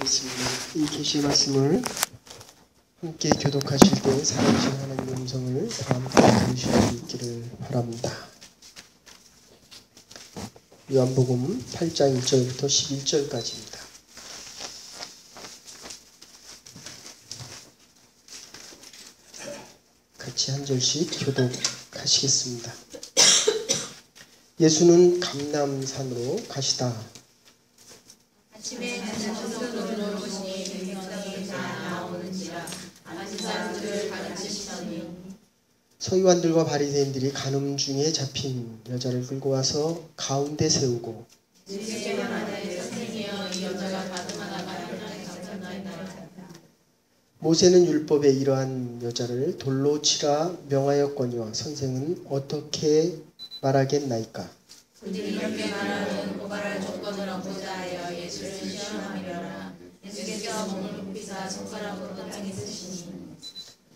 있습니다. 이 계시의 말씀을 함께 교독하실 때 살아계신 하나님의 음성을 다 함께 들으실 수 있기를 바랍니다. 요한복음 8장 1절부터 11절까지입니다. 같이 한 절씩 교독하시겠습니다. 예수는 감람산으로 가시다. 아침에 장소로 오시니 백성이 다 나오는지라 많은 사람들을 가르치시더니 서기관들과 바리새인들이 간음 중에 잡힌 여자를 끌고 와서 가운데 세우고 예수께서 말하되 선생이여 이 여자가 가늠하다가 하나님의 감사나이다. 모세는 율법에 이러한 여자를 돌로 치라 명하였거니와 선생은 어떻게 말하겠나이까? 그들이 이렇게 말하는 고발할 조건을 얻고자 하여 예수를 시험하려라. 예수께서 몸을 굽히사 손가락으로 땅에 쓰시니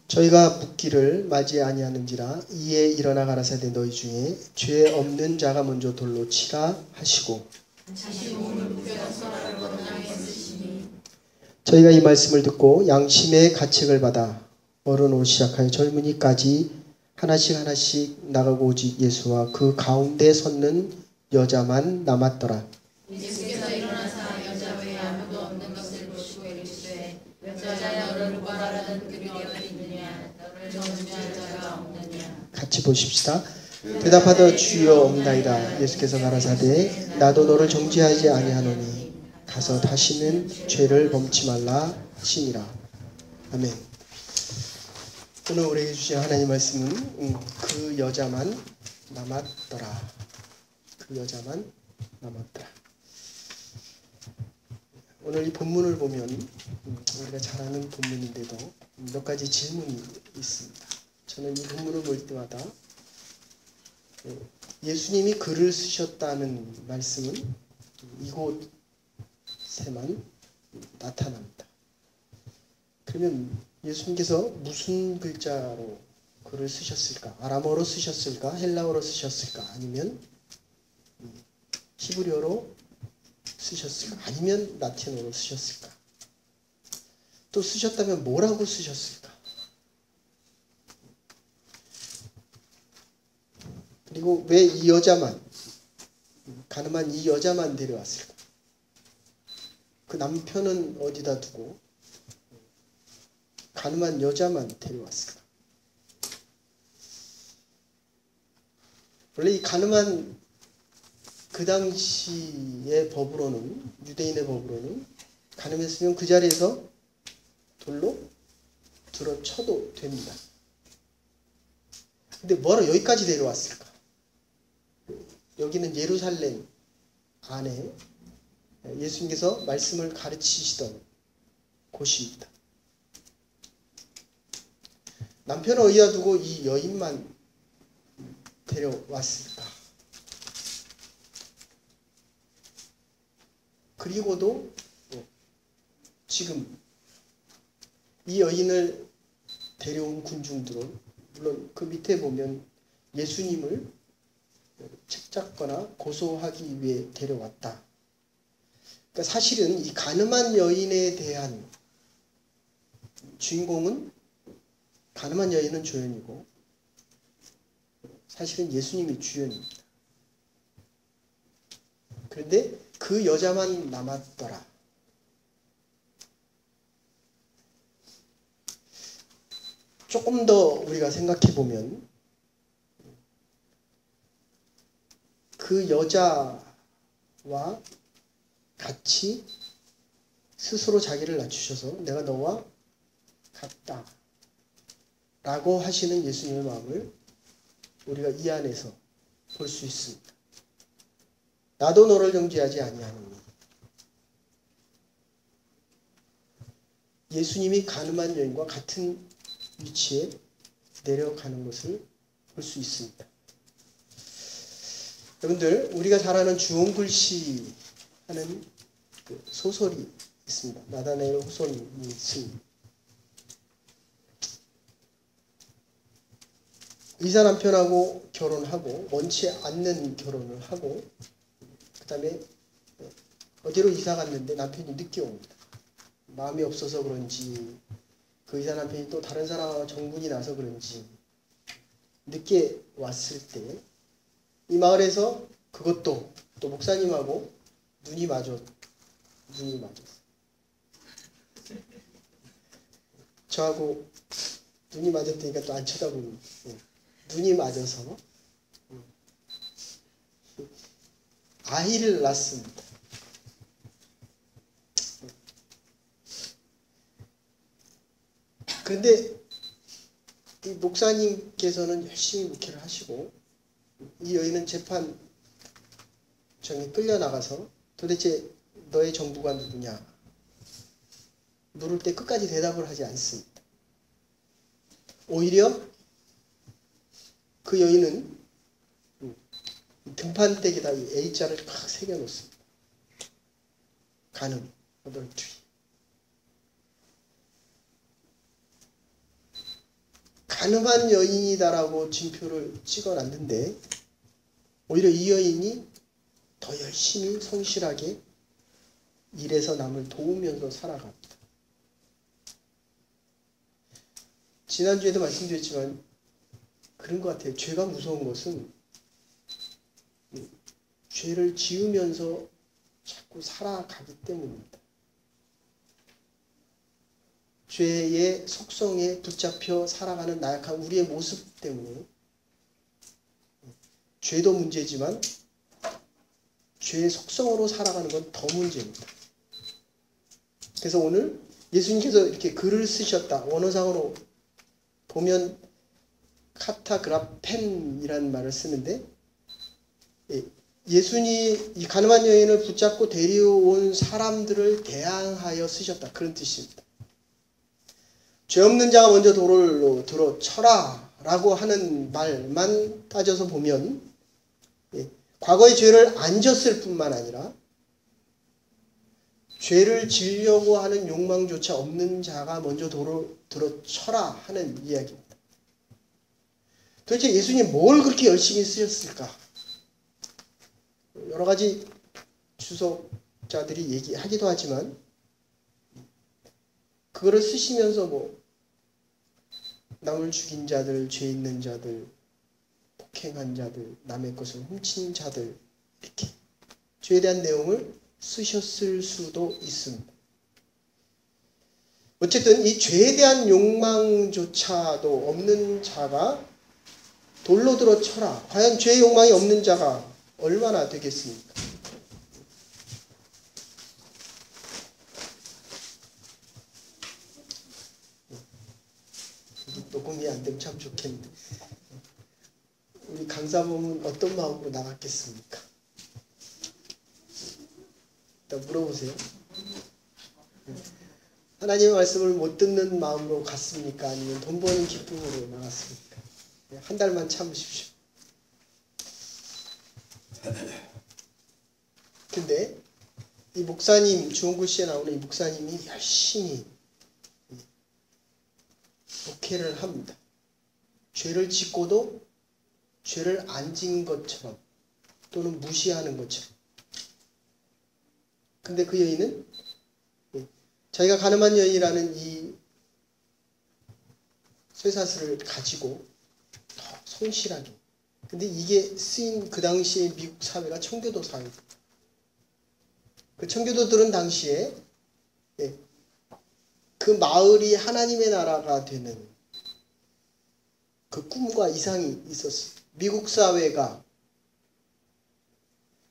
저희가 묻기를 맞이 아니하는지라. 이에 일어나 가라사대 너희 중에 죄 없는 자가 먼저 돌로 치라 하시고 자신 몸을 굽혀 손가락으로 땅에 쓰시니 저희가 이 말씀을 듣고 양심의 가책을 받아 어른으로 시작하여 젊은이까지 하나씩 나가고 오직 예수와 그 가운데 섰는 여자만 남았더라. 예수께서 일어나사 여자 외에 아무도 없는 것을 보시고 이르시되 여자야 너를 고발하는 그들이 어디 있느냐? 너를 정죄한 자가 없느냐? 같이 보십시다. 대답하되 주여 없나이다. 예수께서 가라사대 나도 너를 정죄하지 아니하노니 가서 다시는 죄를 범치 말라 하시니라. 아멘. 오늘 우리에게 주신 하나님 말씀은 그 여자만 남았더라. 그 여자만 남았더라. 오늘 이 본문을 보면 우리가 잘 아는 본문인데도 몇 가지 질문이 있습니다. 저는 이 본문을 볼 때마다 예수님이 글을 쓰셨다는 말씀은 이곳에만 나타납니다. 그러면 예수님께서 무슨 글자로 글을 쓰셨을까? 아람어로 쓰셨을까? 헬라어로 쓰셨을까? 아니면 히브리어로 쓰셨을까? 아니면 라틴어로 쓰셨을까? 또 쓰셨다면 뭐라고 쓰셨을까? 그리고 왜 이 여자만, 가늠한 이 여자만 데려왔을까? 그 남편은 어디다 두고 가늠한 여자만 데려왔을까? 원래 이 가늠한 그 당시의 법으로는, 유대인의 법으로는 가늠했으면 그 자리에서 돌로 들어쳐도 됩니다. 근데 뭐로 여기까지 데려왔을까? 여기는 예루살렘 안에 예수님께서 말씀을 가르치시던 곳입니다. 남편을 어디다 두고 이 여인만 데려왔을까? 그리고도 지금 이 여인을 데려온 군중들은 물론 그 밑에 보면 예수님을 책잡거나 고소하기 위해 데려왔다. 그러니까 사실은 이 가늠한 여인에 대한 주인공은 가늠한 여인은 조연이고 사실은 예수님이 주연입니다. 그런데 그 여자만 남았더라. 조금 더 우리가 생각해 보면 그 여자와 같이 스스로 자기를 낮추셔서 내가 너와 같다 라고 하시는 예수님의 마음을 우리가 이 안에서 볼 수 있습니다. 나도 너를 정죄하지 아니하노니. 예수님이 가늠한 여인과 같은 위치에 내려가는 것을 볼 수 있습니다. 여러분들, 우리가 잘 아는 주홍글씨 하는 그 소설이 있습니다. 나다나엘 호손이 쓴 의사 남편하고 결혼하고 원치 않는 결혼을 하고 그 다음에 어디로 이사 갔는데 남편이 늦게 옵니다. 마음이 없어서 그런지 그 의사 남편이 또 다른 사람하고 정분이 나서 그런지 늦게 왔을 때 이 마을에서 그것도 또 목사님하고 눈이 맞았어. 저하고 눈이 맞았다니까 또 안 쳐다보는. 눈이 맞아서 아이를 낳습니다. 그런데 이 목사님께서는 열심히 목회를 하시고 이 여인은 재판정에 끌려나가서 도대체 너의 정부가 누구냐 물을 때 끝까지 대답을 하지 않습니다. 오히려 그 여인은 등판대에다 이 A자를 팍 새겨놓습니다. 간음, 어덜트리. 가늠한 여인이다라고 징표를 찍어놨는데 오히려 이 여인이 더 열심히 성실하게 일해서 남을 도우면서 살아갑니다. 지난주에도 말씀드렸지만 그런 것 같아요. 죄가 무서운 것은 죄를 지으면서 자꾸 살아가기 때문입니다. 죄의 속성에 붙잡혀 살아가는 나약한 우리의 모습 때문에 죄도 문제지만 죄의 속성으로 살아가는 건 더 문제입니다. 그래서 오늘 예수님께서 이렇게 글을 쓰셨다. 원어상으로 보면 카타그라펜이라는 말을 쓰는데 예수님이 이 가늠한 여인을 붙잡고 데려온 사람들을 대항하여 쓰셨다. 그런 뜻입니다. 죄 없는 자가 먼저 돌로 들어 쳐라 라고 하는 말만 따져서 보면 과거의 죄를 안 졌을 뿐만 아니라 죄를 지으려고 하는 욕망조차 없는 자가 먼저 돌을 들어 쳐라 하는 이야기입니다. 도대체 예수님 뭘 그렇게 열심히 쓰셨을까? 여러 가지 주석자들이 얘기하기도 하지만 그거를 쓰시면서 남을 죽인 자들, 죄 있는 자들, 폭행한 자들, 남의 것을 훔친 자들 이렇게 죄에 대한 내용을 쓰셨을 수도 있습니다. 어쨌든 이 죄에 대한 욕망조차도 없는 자가 돌로 들어 쳐라. 과연 죄의 욕망이 없는 자가 얼마나 되겠습니까? 녹음이 안 되면 참 좋겠는데 우리 강사범은 어떤 마음으로 나갔겠습니까? 일단 물어보세요. 하나님의 말씀을 못 듣는 마음으로 갔습니까? 아니면 돈 버는 기쁨으로 나갔습니까? 한 달만 참으십시오. 근데 이 목사님, 주원구시에 나오는 이 목사님이 열심히 목회를 합니다. 죄를 짓고도 죄를 안 지은 것처럼 또는 무시하는 것처럼. 근데 그 여인은 자기가 가늠한 여인이라는 이 쇠사슬을 가지고 더 성실하게. 근데 이게 쓰인 그 당시의 미국 사회가 청교도 사회입니다. 그 청교도들은 당시에 그 마을이 하나님의 나라가 되는 그 꿈과 이상이 있었어요. 미국 사회가.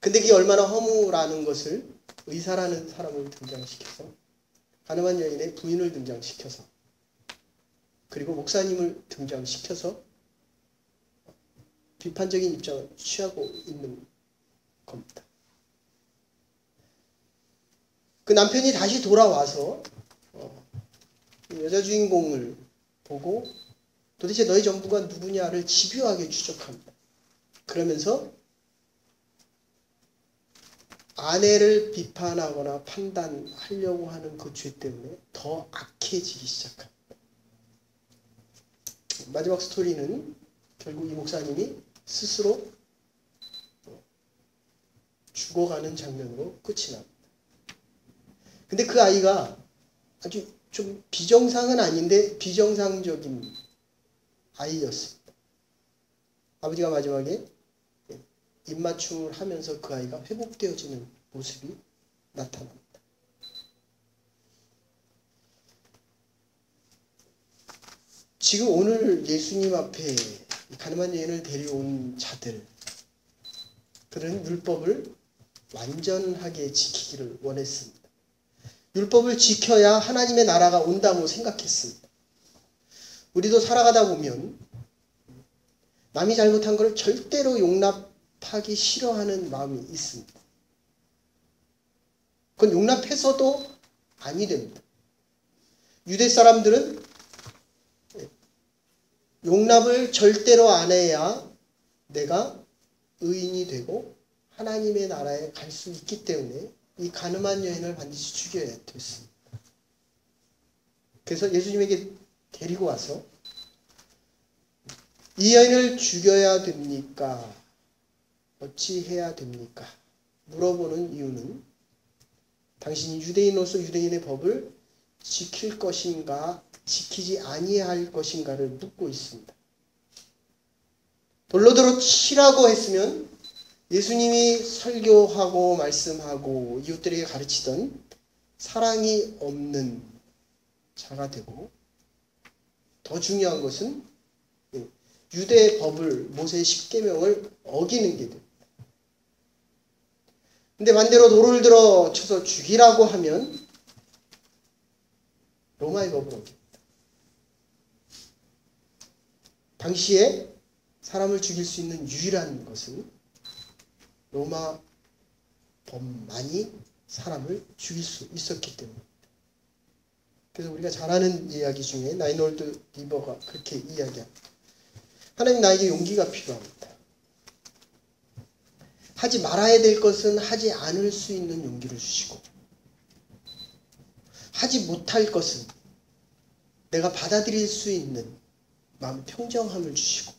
근데 그게 얼마나 허무라는 것을 의사라는 사람을 등장시켜서 가늠한 여인의 부인을 등장시켜서 그리고 목사님을 등장시켜서 비판적인 입장을 취하고 있는 겁니다. 그 남편이 다시 돌아와서 여자 주인공을 보고 도대체 너희 정부가 누구냐를 집요하게 추적합니다. 그러면서 아내를 비판하거나 판단하려고 하는 그 죄 때문에 더 악해지기 시작합니다. 마지막 스토리는 결국 이 목사님이 스스로 죽어가는 장면으로 끝이 납니다. 근데 그 아이가 아주 좀 비정상은 아닌데 비정상적인 아이였습니다. 아버지가 마지막에 입맞춤을 하면서 그 아이가 회복되어지는 모습이 나타납니다. 지금 오늘 예수님 앞에 가늠한 여인을 데려온 자들, 그들은 율법을 완전하게 지키기를 원했습니다. 율법을 지켜야 하나님의 나라가 온다고 생각했습니다. 우리도 살아가다 보면 남이 잘못한 것을 절대로 용납하기 싫어하는 마음이 있습니다. 그건 용납해서도 아니 됩니다. 유대 사람들은 용납을 절대로 안 해야 내가 의인이 되고 하나님의 나라에 갈 수 있기 때문에 이 가늠한 여인을 반드시 죽여야 됐습니다. 그래서 예수님에게 데리고 와서 이 여인을 죽여야 됩니까? 어찌 해야 됩니까? 물어보는 이유는 당신이 유대인으로서 유대인의 법을 지킬 것인가 지키지 아니할 것인가를 묻고 있습니다. 돌로 들어 치라고 했으면 예수님이 설교하고 말씀하고 이웃들에게 가르치던 사랑이 없는 자가 되고, 더 중요한 것은 유대의 법을, 모세의 십계명을 어기는 게 됩니다. 근데 반대로 돌을 들어 쳐서 죽이라고 하면 로마의 법을 어깁니다. 당시에 사람을 죽일 수 있는 유일한 것은 로마 법만이 사람을 죽일 수 있었기 때문입니다. 그래서 우리가 잘 아는 이야기 중에 라이놀드 리버가 그렇게 이야기합니다. 하나님, 나에게 용기가 필요합니다. 하지 말아야 될 것은 하지 않을 수 있는 용기를 주시고, 하지 못할 것은 내가 받아들일 수 있는 마음의 평정함을 주시고,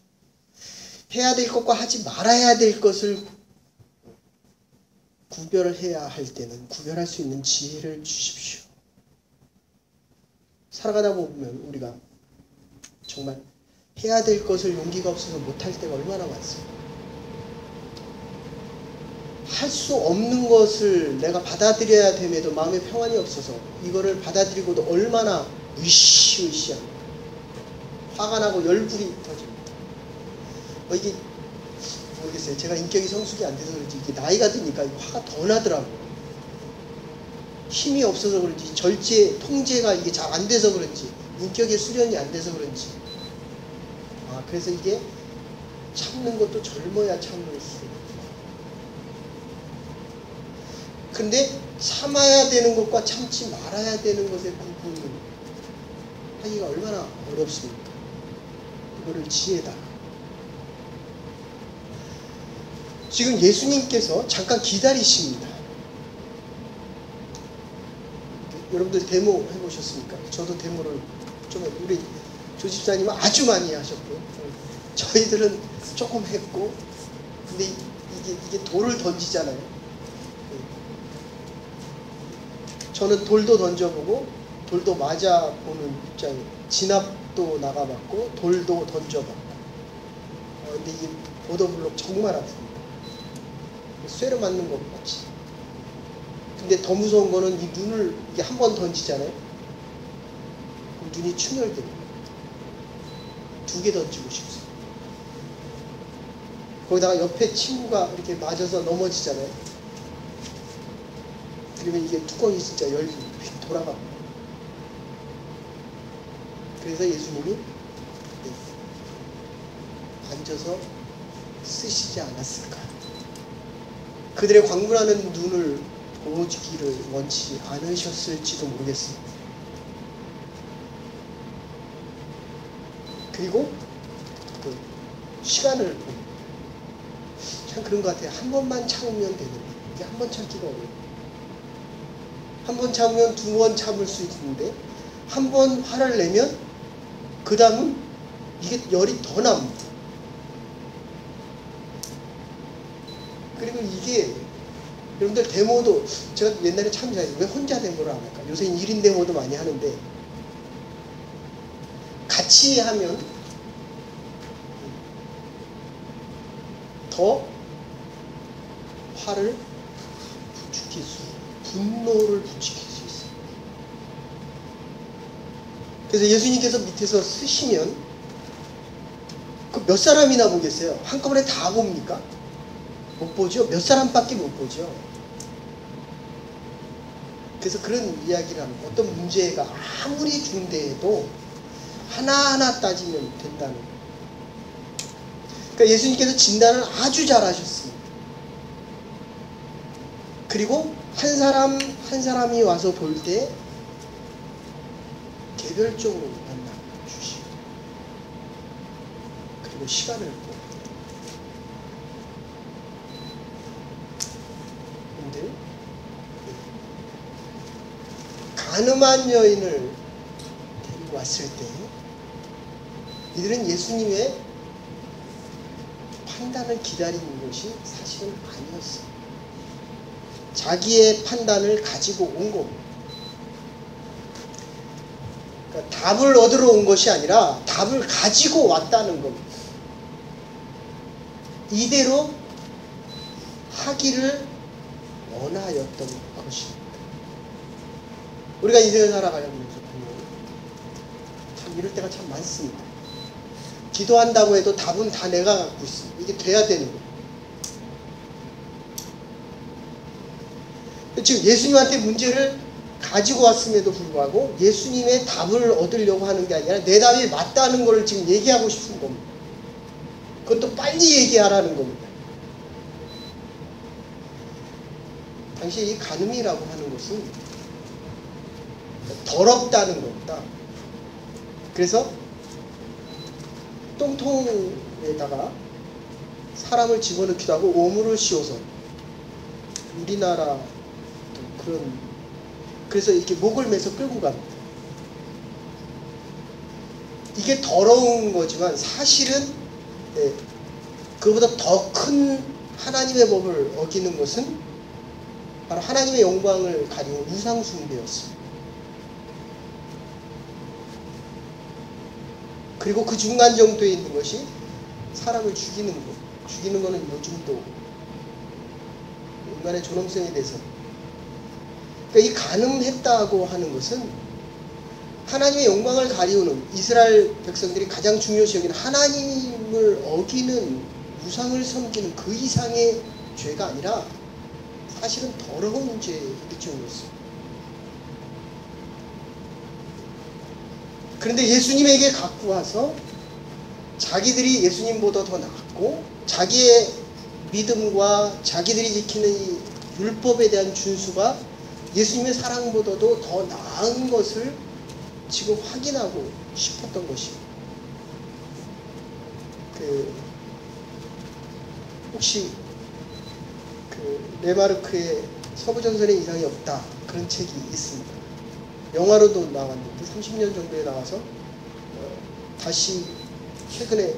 해야 될 것과 하지 말아야 될 것을 구별해야 할 때는 구별할 수 있는 지혜를 주십시오. 살아가다 보면 우리가 정말 해야 될 것을 용기가 없어서 못할 때가 얼마나 많습니까? 할 수 없는 것을 내가 받아들여야 됨에도 마음의 평안이 없어서 이거를 받아들이고도 얼마나 으쌰으쌰합니다. 화가 나고 열불이 터집니다. 이게 모르겠어요. 제가 인격이 성숙이 안 돼서 그런지 이게 나이가 드니까 화가 더 나더라고요. 힘이 없어서 그런지, 절제, 통제가 이게 잘 안 돼서 그런지, 인격의 수련이 안 돼서 그런지. 그래서 이게 참는 것도 젊어야 참을 수 있어요. 근데 참아야 되는 것과 참지 말아야 되는 것의 구분을 하기가 얼마나 어렵습니까? 이거를 지혜다. 지금 예수님께서 잠깐 기다리십니다. 여러분들 데모 해보셨습니까? 저도 데모를 좀, 우리 조 집사님은 아주 많이 하셨고, 저희들은 조금 했고, 근데 이게 돌을 던지잖아요. 저는 돌도 던져보고, 돌도 맞아보는 입장이에요. 진압도 나가봤고, 돌도 던져봤고. 근데 이게 보도블록 정말 아픕니다. 쇠로 맞는 것 같이. 근데 더 무서운 거는 이 눈을 이게 한 번 던지잖아요. 그럼 눈이 충혈됩니다. 2개 던지고 싶습니다. 거기다가 옆에 친구가 이렇게 맞아서 넘어지잖아요. 그러면 이게 뚜껑이 진짜 열리고 휙 돌아갑니다. 그래서 예수님이 앉아서 쓰시지 않았을까. 그들의 광분하는 눈을 보기를 원치 않으셨을지도 모르겠습니다. 그리고 그 시간을 봅니다. 참 그런 것 같아요. 한 번만 참으면 되는데 이게 한 번 참기가 어려워요. 한 번 참으면 2번 참을 수 있는데 한 번 화를 내면 그 다음은 이게 열이 더 납니다. 그리고 이게 여러분들 데모도 제가 옛날에 참 잘해요. 왜 혼자 데모를 안 할까? 요새 1인 데모도 많이 하는데 같이 하면 더 화를 부추길 수, 분노를 부추길 수 있어요. 그래서 예수님께서 밑에서 쓰시면 그 몇 사람이나 보겠어요? 한꺼번에 다 봅니까? 못 보죠? 몇 사람밖에 못 보죠? 그래서 그런 이야기를 합니다. 어떤 문제가 아무리 중대해도 하나하나 따지면 된다는 거예요. 그러니까 예수님께서 진단을 아주 잘하셨습니다. 그리고 한 사람 한 사람이 와서 볼 때 개별적으로 만나 주시고 그리고 시간을 꼭 근데 가늠한 여인을 데리고 왔을 때 이들은 예수님의 판단을 기다리는 것이 사실은 아니었어요. 자기의 판단을 가지고 온 겁니다. 그러니까 답을 얻으러 온 것이 아니라 답을 가지고 왔다는 겁니다. 이대로 하기를 원하였던 것입니다. 우리가 인생을 살아가면서 보면 참 이럴 때가 참 많습니다. 기도한다고 해도 답은 다 내가 갖고 있습니다. 이게 돼야 되는 거예요. 지금 예수님한테 문제를 가지고 왔음에도 불구하고 예수님의 답을 얻으려고 하는 게 아니라 내 답이 맞다는 걸 지금 얘기하고 싶은 겁니다. 그것도 빨리 얘기하라는 겁니다. 당시 이 간음이라고 하는 것은 더럽다는 겁니다. 그래서 똥통에다가 사람을 집어넣기도 하고 오물을 씌워서 우리나라 그런 그래서 이렇게 목을 매서 끌고 갑니다. 이게 더러운 거지만 사실은 그보다 더 큰 하나님의 법을 어기는 것은 바로 하나님의 영광을 가리는 우상 숭배였습니다. 그리고 그 중간 정도에 있는 것이 사람을 죽이는 것. 죽이는 것은 요즘도 인간의 존엄성에 대해서 그러니까 이 간음했다고 하는 것은 하나님의 영광을 가리우는 이스라엘 백성들이 가장 중요시 여기는 하나님을 어기는 우상을 섬기는 그 이상의 죄가 아니라 사실은 더러운 죄의 일종이었어요. 그런데 예수님에게 갖고 와서 자기들이 예수님보다 더 낫고 자기의 믿음과 자기들이 지키는 이 율법에 대한 준수가 예수님의 사랑보다도 더 나은 것을 지금 확인하고 싶었던 것입니다. 혹시 레마르크의 서부전선에 이상이 없다 그런 책이 있습니다. 영화로도 나왔는데 30년 정도에 나와서 다시 최근에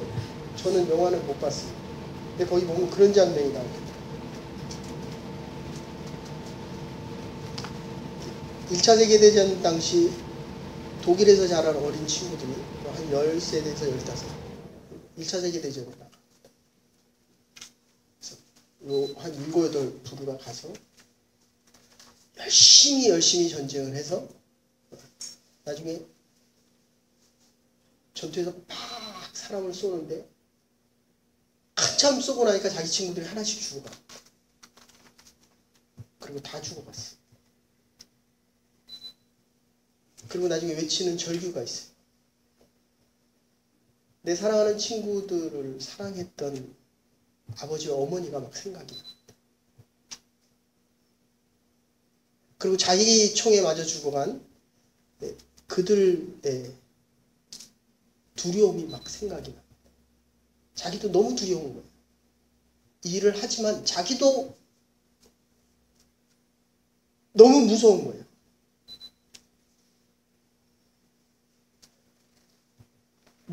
저는 영화를 못 봤습니다. 근데 거기 보면 그런 장면이 나옵니다. 1차 세계대전 당시 독일에서 자란 어린 친구들이 한 10세대에서 15 1차 세계대전에 나갑니다. 그래서 한 7, 8 부류가 가서 열심히 전쟁을 해서 나중에 전투에서 막 사람을 쏘는데 한참 쏘고 나니까 자기 친구들이 하나씩 죽어가. 그리고 다 죽어갔어. 그리고 나중에 외치는 절규가 있어요. 내 사랑하는 친구들을 사랑했던 아버지와 어머니가 막 생각이 납니다. 그리고 자기 총에 맞아 죽어간 그들의 두려움이 막 생각이 납니다. 자기도 너무 두려운 거예요. 일을 하지만 자기도 너무 무서운 거예요.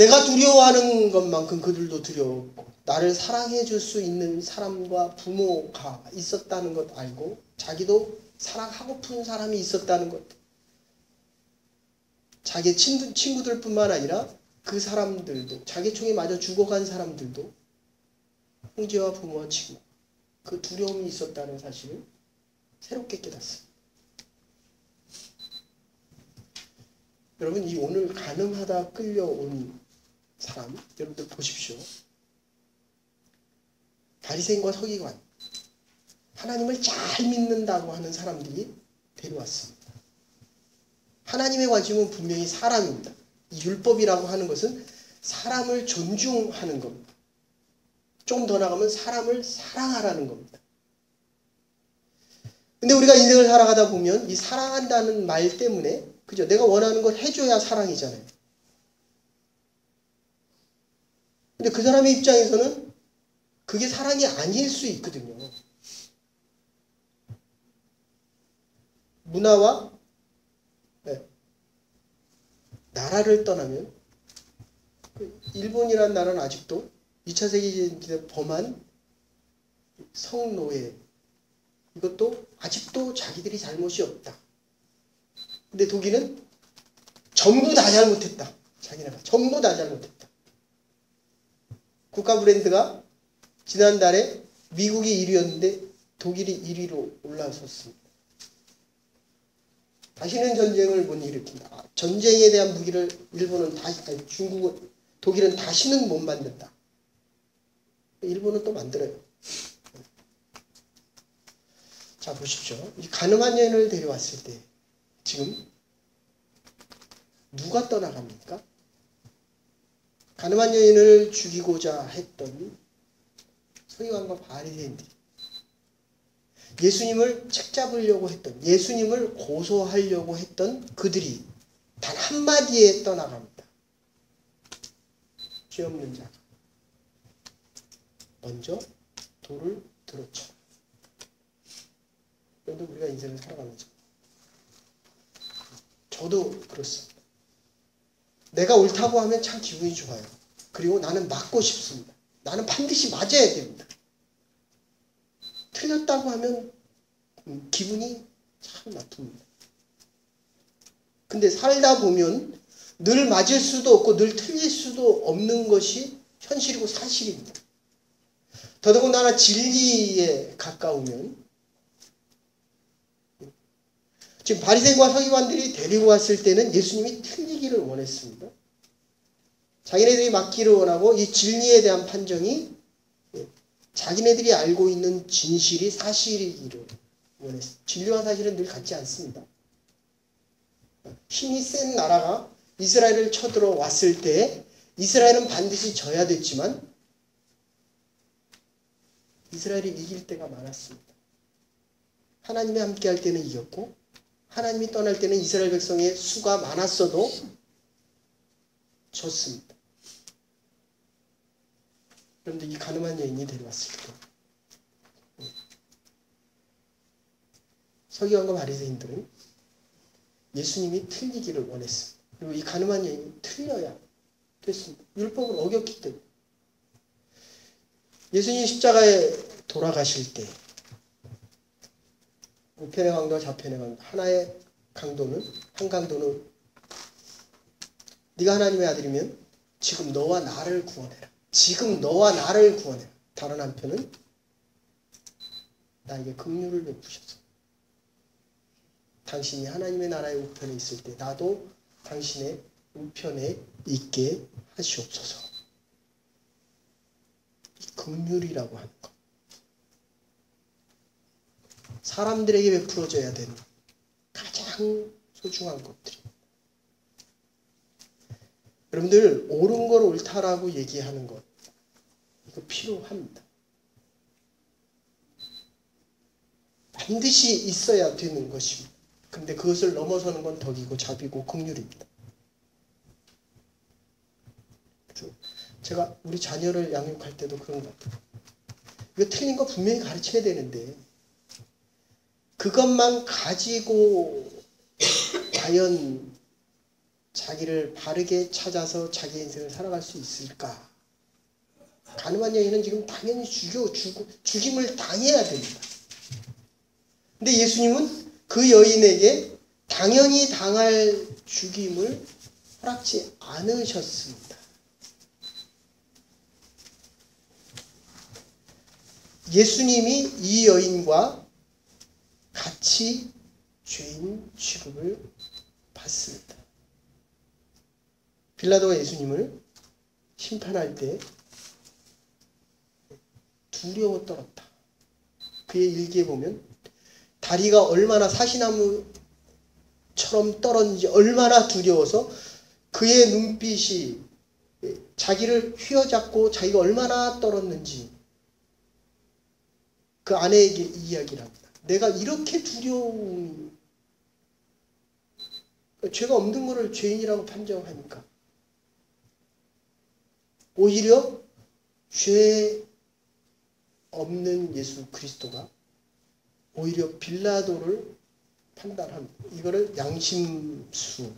내가 두려워하는 것만큼 그들도 두려웠고 나를 사랑해 줄 수 있는 사람과 부모가 있었다는 것 알고 자기도 사랑하고픈 사람이 있었다는 것, 자기 친구들뿐만 아니라 그 사람들도, 자기 총에 맞아 죽어간 사람들도 형제와 부모와 친구, 그 두려움이 있었다는 사실을 새롭게 깨닫습니다. 여러분, 이 오늘 가늠하다 끌려온 사람, 여러분들 보십시오. 바리새인과 서기관, 하나님을 잘 믿는다고 하는 사람들이 데려왔습니다. 하나님의 관심은 분명히 사람입니다. 이 율법이라고 하는 것은 사람을 존중하는 겁니다. 조금 더 나가면 사람을 사랑하라는 겁니다. 근데 우리가 인생을 살아가다 보면 이 사랑한다는 말 때문에, 그죠? 내가 원하는 걸 해줘야 사랑이잖아요. 근데 그 사람의 입장에서는 그게 사랑이 아닐 수 있거든요. 문화와 나라를 떠나면, 일본이라는 나라는 아직도 2차 세계대전 때 범한 성노예, 이것도 아직도 자기들이 잘못이 없다. 근데 독일은 전부 다 잘못했다. 자기네가 전부 다 잘못했다. 국가 브랜드가 지난달에 미국이 1위였는데 독일이 1위로 올라섰습니다. 다시는 전쟁을 못 일으킨다. 전쟁에 대한 무기를 일본은 독일은 다시는 못 만든다. 일본은 또 만들어요. 자, 보십시오. 이 가늠한 여인을 데려왔을 때 지금 누가 떠나갑니까? 가늠한 여인을 죽이고자 했던 서기관과 바리새인들이, 예수님을 책잡으려고 했던, 예수님을 고소하려고 했던 그들이 단 한마디에 떠나갑니다. 죄 없는 자가 먼저 돌을 들어쳐. 그런데 우리가 인생을 살아가면서 저도 그렇습니다. 내가 옳다고 하면 참 기분이 좋아요. 그리고 나는 맞고 싶습니다. 나는 반드시 맞아야 됩니다. 틀렸다고 하면 기분이 참 나쁩니다. 근데 살다 보면 늘 맞을 수도 없고 늘 틀릴 수도 없는 것이 현실이고 사실입니다. 더더군다나 진리에 가까우면, 지금 바리새인과 서기관들이 데리고 왔을 때는 예수님이 틀리기를 원했습니다. 자기네들이 맞기를 원하고 이 진리에 대한 판정이 자기네들이 알고 있는 진실이 사실이기를 원했습니다. 진리와 사실은 늘 같지 않습니다. 힘이 센 나라가 이스라엘을 쳐들어왔을 때 이스라엘은 반드시 져야 됐지만 이스라엘이 이길 때가 많았습니다. 하나님이 함께 할 때는 이겼고 하나님이 떠날 때는 이스라엘 백성의 수가 많았어도 졌습니다. 그런데 이 가늠한 여인이 데려왔을 때 서기관과 바리새인들은 예수님이 틀리기를 원했습니다. 그리고 이 가늠한 여인이 틀려야 됐습니다. 율법을 어겼기 때문에. 예수님이 십자가에 돌아가실 때 우편의 강도와 좌편의 강도, 하나의 강도는, 한 강도는 네가 하나님의 아들이면 지금 너와 나를 구원해라. 지금 너와 나를 구원해라. 다른 한편은 나에게 긍휼을 베푸셔서 당신이 하나님의 나라의 우편에 있을 때 나도 당신의 우편에 있게 하시옵소서. 이 긍휼이라고 하는 것, 사람들에게 베풀어져야 되는 가장 소중한 것들입니다. 여러분들, 옳은 걸 옳다라고 얘기하는 것, 이거 필요합니다. 반드시 있어야 되는 것입니다. 그런데 그것을 넘어서는 건 덕이고 자비고 긍휼입니다. 제가 우리 자녀를 양육할 때도 그런 것 같아요. 이거 틀린 거 분명히 가르쳐야 되는데 그것만 가지고 과연 자기를 바르게 찾아서 자기 인생을 살아갈 수 있을까? 가늠한 여인은 지금 당연히 죽임을 당해야 됩니다. 근데 예수님은 그 여인에게 당연히 당할 죽임을 허락지 않으셨습니다. 예수님이 이 여인과 같이 죄인 취급을 받습니다. 빌라도가 예수님을 심판할 때 두려워 떨었다. 그의 일기에 보면 다리가 얼마나 사시나무처럼 떨었는지, 얼마나 두려워서 그의 눈빛이 자기를 휘어잡고 자기가 얼마나 떨었는지 그 아내에게 이야기를 합니다. 내가 이렇게 두려움이, 죄가 없는 것을 죄인이라고 판정하니까 오히려 죄 없는 예수 그리스도가 오히려 빌라도를 판단합니다. 이거를 양심수.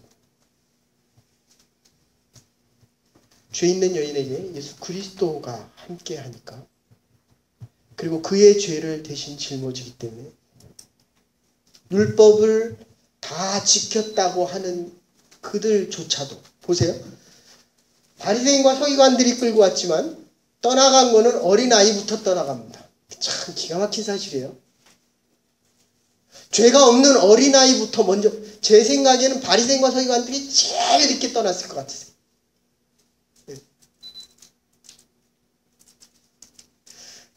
죄 있는 여인에게 예수 그리스도가 함께하니까, 그리고 그의 죄를 대신 짊어지기 때문에 율법을 다 지켰다고 하는 그들조차도, 보세요. 바리새인과 서기관들이 끌고 왔지만 떠나간 거는 어린아이부터 떠나갑니다. 참 기가 막힌 사실이에요. 죄가 없는 어린아이부터 먼저, 제 생각에는 바리새인과 서기관들이 제일 늦게 떠났을 것 같으세요.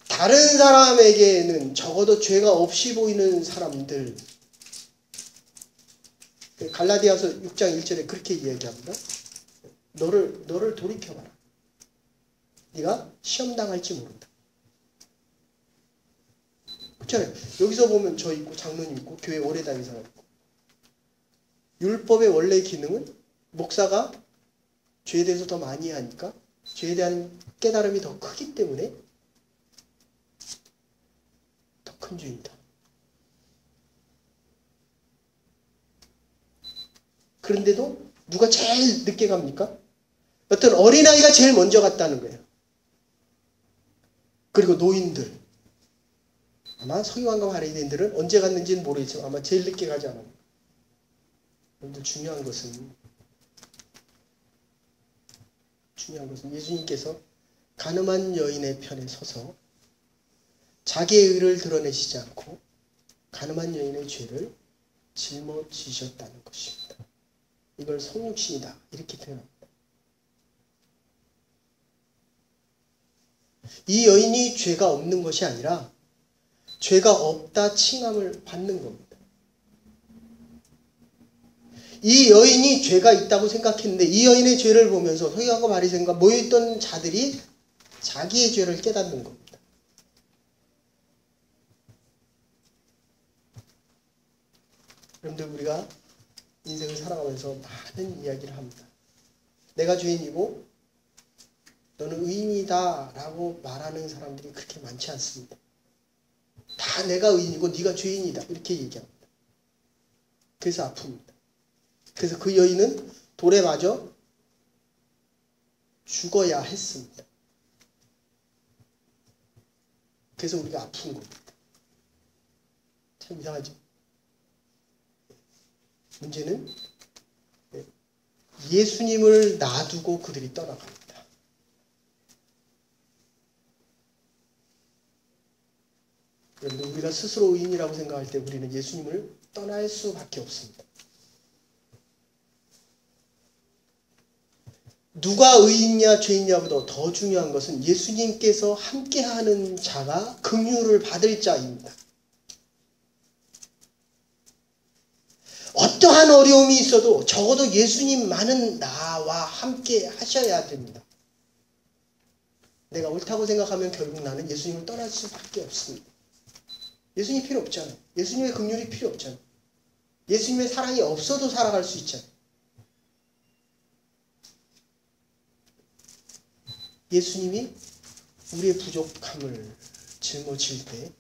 다른 사람에게는 적어도 죄가 없이 보이는 사람들, 갈라디아서 6장 1절에 그렇게 이야기합니다. 너를 돌이켜봐라. 네가 시험당할지 모른다. 그렇잖아요. 여기서 보면 저 있고 장로님 있고 교회 오래 다닌 사람 있고, 율법의 원래 기능은 목사가 죄에 대해서 더 많이 하니까 죄에 대한 깨달음이 더 크기 때문에 더 큰 죄입니다. 그런데도 누가 제일 늦게 갑니까? 어떤 어린아이가 제일 먼저 갔다는 거예요. 그리고 노인들, 아마 서기관과 바리새인들은 언제 갔는지는 모르겠지만 아마 제일 늦게 가지 않았나. 여러분들 중요한 것은 예수님께서 가늠한 여인의 편에 서서 자기의 의를 드러내시지 않고 가늠한 여인의 죄를 짊어지셨다는 것입니다. 이걸 성육신이다 이렇게 표현합니다. 이 여인이 죄가 없는 것이 아니라 죄가 없다 칭함을 받는 겁니다. 이 여인이 죄가 있다고 생각했는데 이 여인의 죄를 보면서 서기관과 바리새인과 모여있던 자들이 자기의 죄를 깨닫는 겁니다. 여러분들, 우리가 인생을 살아가면서 많은 이야기를 합니다. 내가 죄인이고 너는 의인이다 라고 말하는 사람들이 그렇게 많지 않습니다. 다 내가 의인이고 네가 죄인이다 이렇게 얘기합니다. 그래서 아픕니다. 그래서 그 여인은 돌에 맞아 죽어야 했습니다. 그래서 우리가 아픈 겁니다. 참 이상하죠? 문제는 예수님을 놔두고 그들이 떠나갑니다. 그런데 우리가 스스로 의인이라고 생각할 때 우리는 예수님을 떠날 수밖에 없습니다. 누가 의인이냐 죄인이냐보다 더 중요한 것은 예수님께서 함께하는 자가 긍휼을 받을 자입니다. 어떠한 어려움이 있어도 적어도 예수님만은 나와 함께 하셔야 됩니다. 내가 옳다고 생각하면 결국 나는 예수님을 떠날 수밖에 없습니다. 예수님 필요 없잖아요. 예수님의 긍휼이 필요 없잖아요. 예수님의 사랑이 없어도 살아갈 수 있잖아요. 예수님이 우리의 부족함을 짊어질 때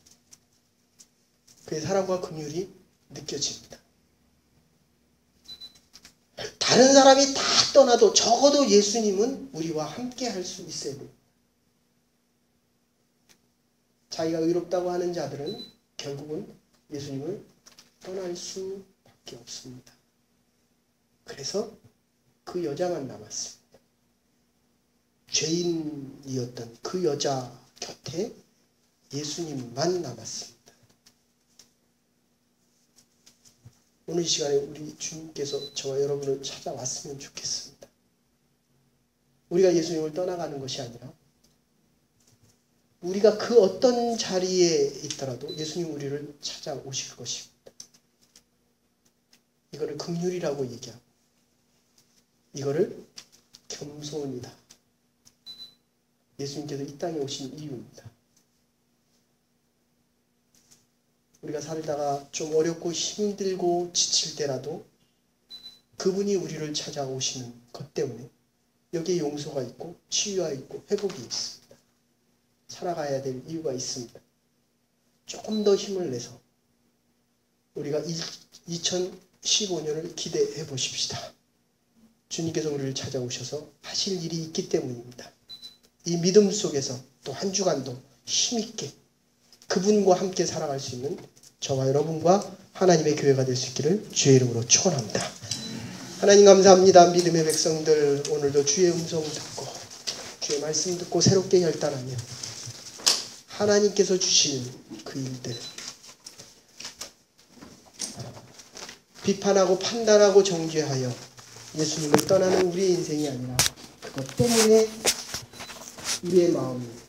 그의 사랑과 긍휼이 느껴집니다. 다른 사람이 다 떠나도 적어도 예수님은 우리와 함께 할 수 있어야 돼요. 자기가 의롭다고 하는 자들은 결국은 예수님을 떠날 수밖에 없습니다. 그래서 그 여자만 남았습니다. 죄인이었던 그 여자 곁에 예수님만 남았습니다. 오늘 이 시간에 우리 주님께서 저와 여러분을 찾아왔으면 좋겠습니다. 우리가 예수님을 떠나가는 것이 아니라 우리가 그 어떤 자리에 있더라도 예수님 우리를 찾아오실 것입니다. 이거를 긍휼이라고 얘기하고 이거를 겸손이다. 예수님께서 이 땅에 오신 이유입니다. 우리가 살다가 좀 어렵고 힘들고 지칠 때라도 그분이 우리를 찾아오시는 것 때문에 여기에 용서가 있고 치유가 있고 회복이 있습니다. 살아가야 될 이유가 있습니다. 조금 더 힘을 내서 우리가 2015년을 기대해 보십시다. 주님께서 우리를 찾아오셔서 하실 일이 있기 때문입니다. 이 믿음 속에서 또 한 주간도 힘있게 그분과 함께 살아갈 수 있는 저와 여러분과 하나님의 교회가 될 수 있기를 주의 이름으로 축원합니다. 하나님 감사합니다. 믿음의 백성들 오늘도 주의 음성 듣고 주의 말씀 듣고 새롭게 결단하며 하나님께서 주신 그 일들 비판하고 판단하고 정죄하여 예수님을 떠나는 우리의 인생이 아니라 그것 때문에 우리의 마음이